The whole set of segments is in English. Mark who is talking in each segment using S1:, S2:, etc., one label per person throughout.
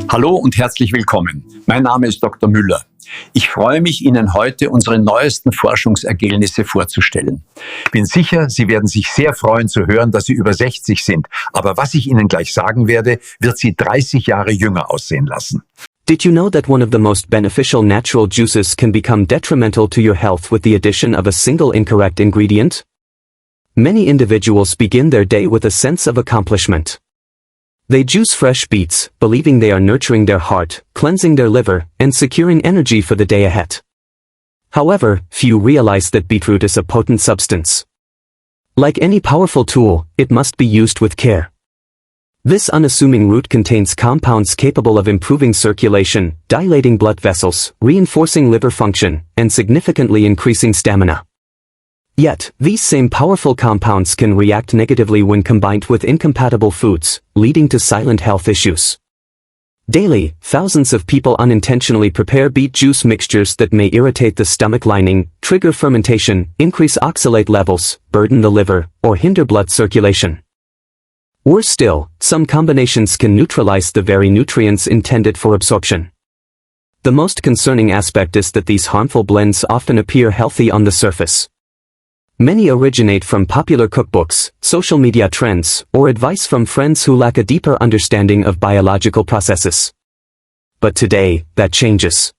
S1: Hallo und herzlich willkommen. Mein Name ist Dr. Müller. Ich freue mich, Ihnen heute unsere neuesten Forschungsergebnisse vorzustellen. Bin sicher, Sie werden sich sehr freuen zu hören, dass Sie über 60 sind. Aber was ich Ihnen gleich sagen werde, wird Sie 30 Jahre jünger aussehen lassen.
S2: Did you know that one of the most beneficial natural juices can become detrimental to your health with the addition of a single incorrect ingredient? Many individuals begin their day with a sense of accomplishment. They juice fresh beets, believing they are nurturing their heart, cleansing their liver, and securing energy for the day ahead. However, few realize that beetroot is a potent substance. Like any powerful tool, it must be used with care. This unassuming root contains compounds capable of improving circulation, dilating blood vessels, reinforcing liver function, and significantly increasing stamina. Yet, these same powerful compounds can react negatively when combined with incompatible foods, leading to silent health issues. Daily, thousands of people unintentionally prepare beet juice mixtures that may irritate the stomach lining, trigger fermentation, increase oxalate levels, burden the liver, or hinder blood circulation. Worse still, some combinations can neutralize the very nutrients intended for absorption. The most concerning aspect is that these harmful blends often appear healthy on the surface. Many originate from popular cookbooks, social media trends, or advice from friends who lack a deeper understanding of biological processes. But today, that changes.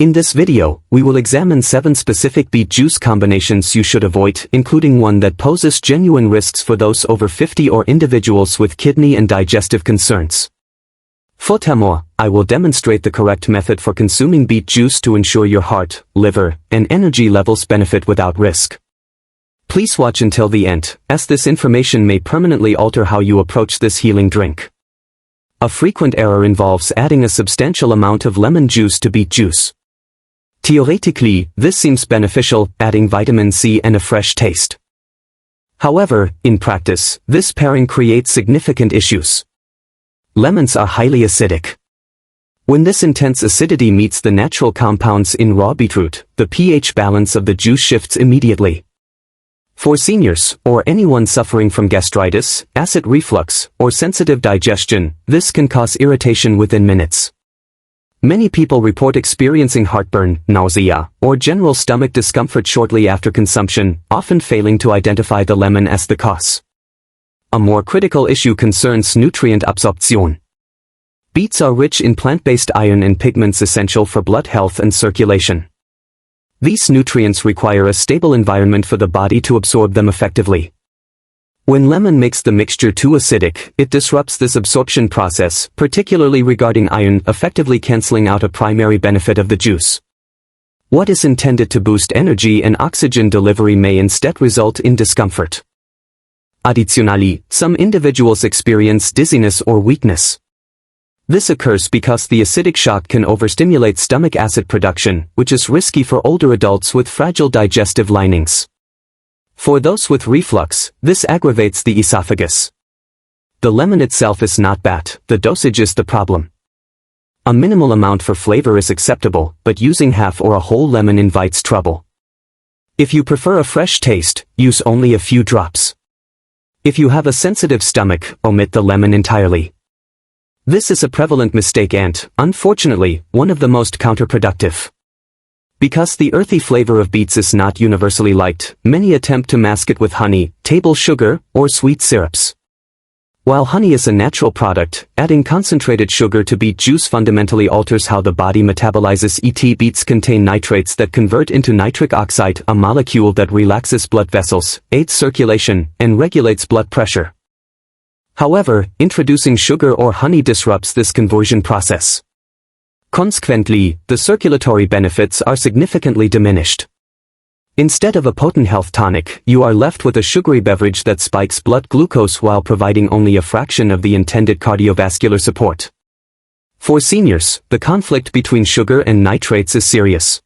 S2: In this video, we will examine 7 specific beet juice combinations you should avoid, including one that poses genuine risks for those over 50 or individuals with kidney and digestive concerns. Furthermore, I will demonstrate the correct method for consuming beet juice to ensure your heart, liver, and energy levels benefit without risk. Please watch until the end, as this information may permanently alter how you approach this healing drink. A frequent error involves adding a substantial amount of lemon juice to beet juice. Theoretically, this seems beneficial, adding vitamin C and a fresh taste. However, in practice, this pairing creates significant issues. Lemons are highly acidic. When this intense acidity meets the natural compounds in raw beetroot, the pH balance of the juice shifts immediately. For seniors, or anyone suffering from gastritis, acid reflux, or sensitive digestion, this can cause irritation within minutes. Many people report experiencing heartburn, nausea, or general stomach discomfort shortly after consumption, often failing to identify the lemon as the cause. A more critical issue concerns nutrient absorption. Beets are rich in plant-based iron and pigments essential for blood health and circulation. These nutrients require a stable environment for the body to absorb them effectively. When lemon makes the mixture too acidic, it disrupts this absorption process, particularly regarding iron, effectively canceling out a primary benefit of the juice. What is intended to boost energy and oxygen delivery may instead result in discomfort. Additionally, some individuals experience dizziness or weakness. This occurs because the acidic shock can overstimulate stomach acid production, which is risky for older adults with fragile digestive linings. For those with reflux, this aggravates the esophagus. The lemon itself is not bad, the dosage is the problem. A minimal amount for flavor is acceptable, but using half or a whole lemon invites trouble. If you prefer a fresh taste, use only a few drops. If you have a sensitive stomach, omit the lemon entirely. This is a prevalent mistake and, unfortunately, one of the most counterproductive. Because the earthy flavor of beets is not universally liked, many attempt to mask it with honey, table sugar, or sweet syrups. While honey is a natural product, adding concentrated sugar to beet juice fundamentally alters how the body metabolizes it. Beets contain nitrates that convert into nitric oxide, a molecule that relaxes blood vessels, aids circulation, and regulates blood pressure. However, introducing sugar or honey disrupts this conversion process. Consequently, the circulatory benefits are significantly diminished. Instead of a potent health tonic, you are left with a sugary beverage that spikes blood glucose while providing only a fraction of the intended cardiovascular support. For seniors, the conflict between sugar and nitrates is serious.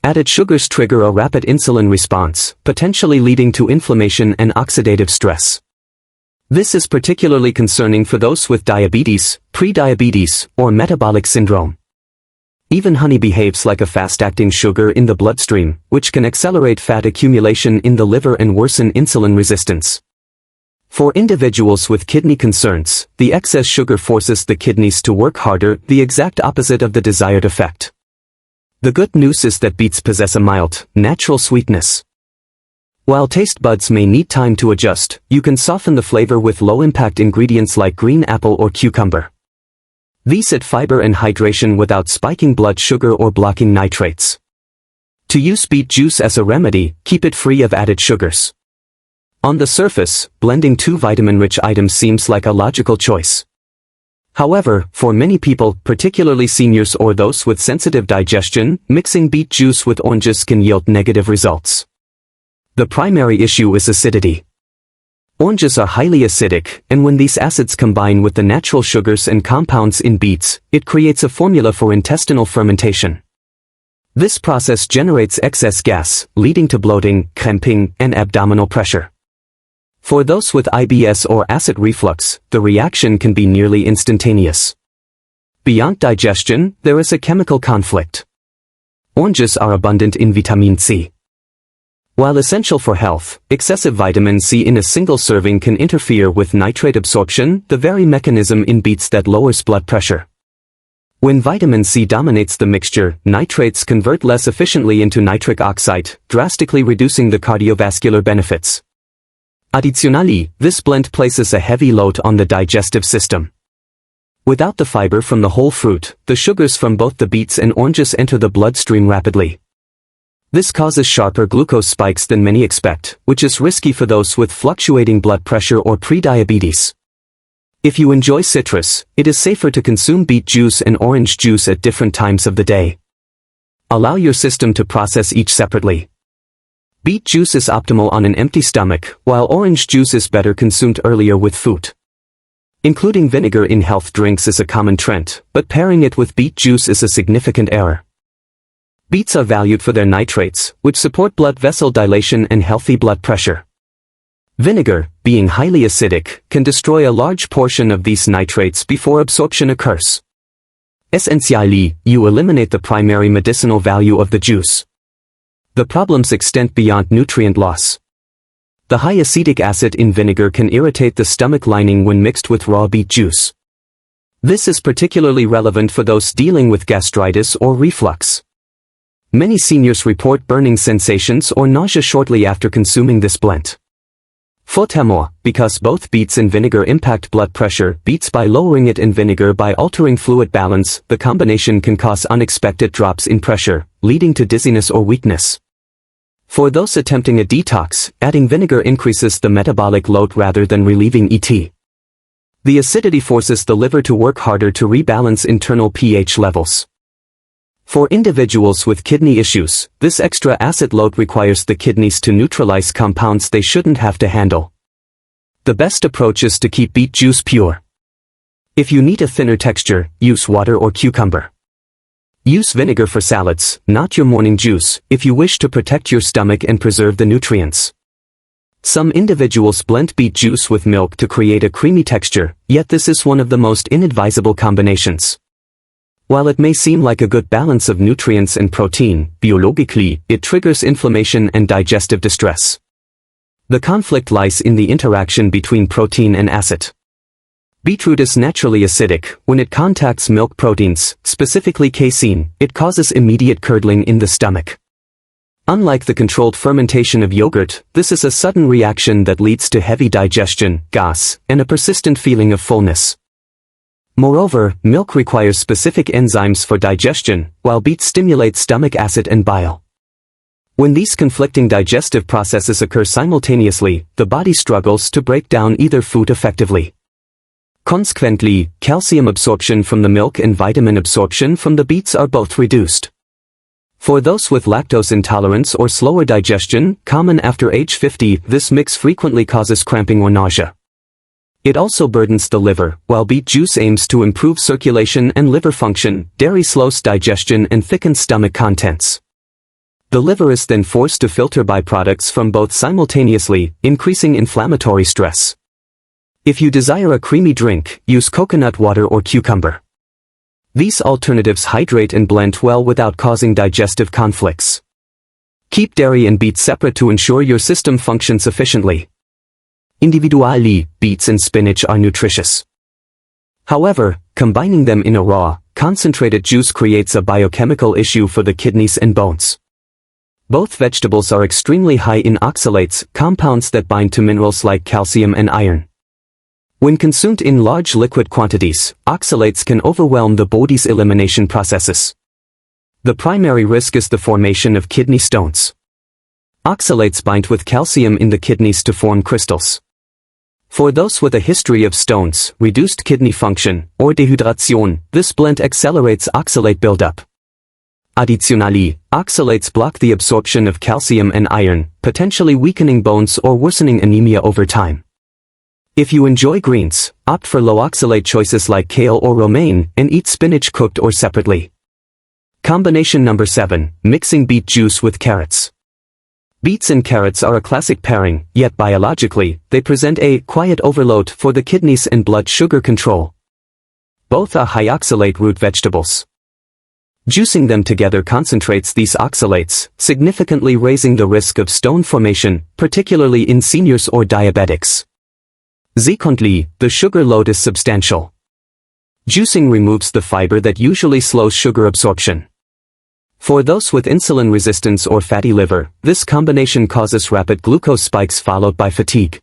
S2: Added sugars trigger a rapid insulin response, potentially leading to inflammation and oxidative stress. This is particularly concerning for those with diabetes, prediabetes, or metabolic syndrome. Even honey behaves like a fast-acting sugar in the bloodstream, which can accelerate fat accumulation in the liver and worsen insulin resistance. For individuals with kidney concerns, the excess sugar forces the kidneys to work harder, the exact opposite of the desired effect. The good news is that beets possess a mild, natural sweetness. While taste buds may need time to adjust, you can soften the flavor with low-impact ingredients like green apple or cucumber. These add fiber and hydration without spiking blood sugar or blocking nitrates. To use beet juice as a remedy, keep it free of added sugars. On the surface, blending two vitamin-rich items seems like a logical choice. However, for many people, particularly seniors or those with sensitive digestion, mixing beet juice with oranges can yield negative results. The primary issue is acidity. Oranges are highly acidic, and when these acids combine with the natural sugars and compounds in beets, it creates a formula for intestinal fermentation. This process generates excess gas, leading to bloating, cramping, and abdominal pressure. For those with IBS or acid reflux, the reaction can be nearly instantaneous. Beyond digestion, there is a chemical conflict. Oranges are abundant in vitamin C. While essential for health, excessive vitamin C in a single serving can interfere with nitrate absorption, the very mechanism in beets that lowers blood pressure. When vitamin C dominates the mixture, nitrates convert less efficiently into nitric oxide, drastically reducing the cardiovascular benefits. Additionally, this blend places a heavy load on the digestive system. Without the fiber from the whole fruit, the sugars from both the beets and oranges enter the bloodstream rapidly. This causes sharper glucose spikes than many expect, which is risky for those with fluctuating blood pressure or pre-diabetes. If you enjoy citrus, it is safer to consume beet juice and orange juice at different times of the day. Allow your system to process each separately. Beet juice is optimal on an empty stomach, while orange juice is better consumed earlier with food. Including vinegar in health drinks is a common trend, but pairing it with beet juice is a significant error. Beets are valued for their nitrates, which support blood vessel dilation and healthy blood pressure. Vinegar, being highly acidic, can destroy a large portion of these nitrates before absorption occurs. Essentially, you eliminate the primary medicinal value of the juice. The problems extend beyond nutrient loss. The high acetic acid in vinegar can irritate the stomach lining when mixed with raw beet juice. This is particularly relevant for those dealing with gastritis or reflux. Many seniors report burning sensations or nausea shortly after consuming this blend. Furthermore, because both beets and vinegar impact blood pressure, beets by lowering it and vinegar by altering fluid balance, the combination can cause unexpected drops in pressure, leading to dizziness or weakness. For those attempting a detox, adding vinegar increases the metabolic load rather than relieving it. The acidity forces the liver to work harder to rebalance internal pH levels. For individuals with kidney issues, this extra acid load requires the kidneys to neutralize compounds they shouldn't have to handle. The best approach is to keep beet juice pure. If you need a thinner texture, use water or cucumber. Use vinegar for salads, not your morning juice, if you wish to protect your stomach and preserve the nutrients. Some individuals blend beet juice with milk to create a creamy texture, yet this is one of the most inadvisable combinations. While it may seem like a good balance of nutrients and protein, biologically, it triggers inflammation and digestive distress. The conflict lies in the interaction between protein and acid. Beetroot is naturally acidic. When it contacts milk proteins, specifically casein, it causes immediate curdling in the stomach. Unlike the controlled fermentation of yogurt, this is a sudden reaction that leads to heavy digestion, gas, and a persistent feeling of fullness. Moreover, milk requires specific enzymes for digestion, while beets stimulate stomach acid and bile. When these conflicting digestive processes occur simultaneously, the body struggles to break down either food effectively. Consequently, calcium absorption from the milk and vitamin absorption from the beets are both reduced. For those with lactose intolerance or slower digestion, common after age 50, this mix frequently causes cramping or nausea. It also burdens the liver. While beet juice aims to improve circulation and liver function, dairy slows digestion and thickens stomach contents. The liver is then forced to filter byproducts from both simultaneously, increasing inflammatory stress. If you desire a creamy drink, use coconut water or cucumber. These alternatives hydrate and blend well without causing digestive conflicts. Keep dairy and beets separate to ensure your system functions efficiently. Individually, beets and spinach are nutritious. However, combining them in a raw, concentrated juice creates a biochemical issue for the kidneys and bones. Both vegetables are extremely high in oxalates, compounds that bind to minerals like calcium and iron. When consumed in large liquid quantities, oxalates can overwhelm the body's elimination processes. The primary risk is the formation of kidney stones. Oxalates bind with calcium in the kidneys to form crystals. For those with a history of stones, reduced kidney function, or dehydration, this blend accelerates oxalate buildup. Additionally, oxalates block the absorption of calcium and iron, potentially weakening bones or worsening anemia over time. If you enjoy greens, opt for low oxalate choices like kale or romaine, and eat spinach cooked or separately. Combination number 7, mixing beet juice with carrots. Beets and carrots are a classic pairing, yet biologically, they present a quiet overload for the kidneys and blood sugar control. Both are high oxalate root vegetables. Juicing them together concentrates these oxalates, significantly raising the risk of stone formation, particularly in seniors or diabetics. Secondly, the sugar load is substantial. Juicing removes the fiber that usually slows sugar absorption. For those with insulin resistance or fatty liver, this combination causes rapid glucose spikes followed by fatigue.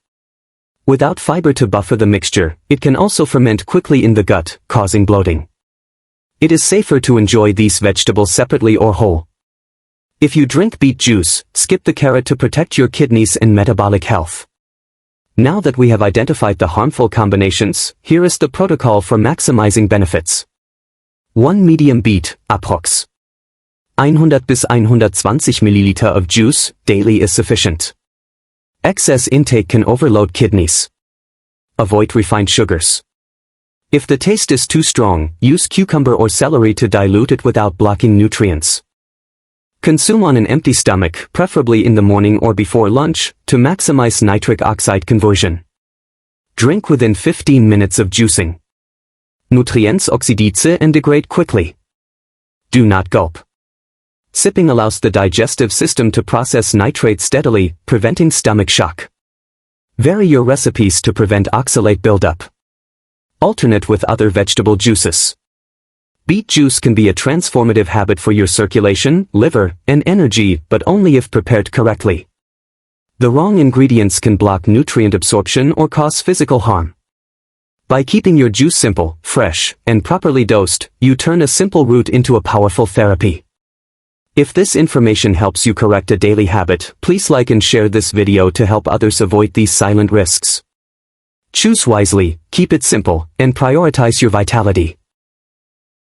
S2: Without fiber to buffer the mixture, it can also ferment quickly in the gut, causing bloating. It is safer to enjoy these vegetables separately or whole. If you drink beet juice, skip the carrot to protect your kidneys and metabolic health. Now that we have identified the harmful combinations, here is the protocol for maximizing benefits. 1 medium beet, approx. 100 bis 120 milliliter of juice daily is sufficient. Excess intake can overload kidneys. Avoid refined sugars. If the taste is too strong, use cucumber or celery to dilute it without blocking nutrients. Consume on an empty stomach, preferably in the morning or before lunch, to maximize nitric oxide conversion. Drink within 15 minutes of juicing. Nutrients oxidize and degrade quickly. Do not gulp. Sipping allows the digestive system to process nitrate steadily, preventing stomach shock. Vary your recipes to prevent oxalate buildup. Alternate with other vegetable juices. Beet juice can be a transformative habit for your circulation, liver, and energy, but only if prepared correctly. The wrong ingredients can block nutrient absorption or cause physical harm. By keeping your juice simple, fresh, and properly dosed, you turn a simple root into a powerful therapy. If this information helps you correct a daily habit, please like and share this video to help others avoid these silent risks. Choose wisely, keep it simple, and prioritize your vitality.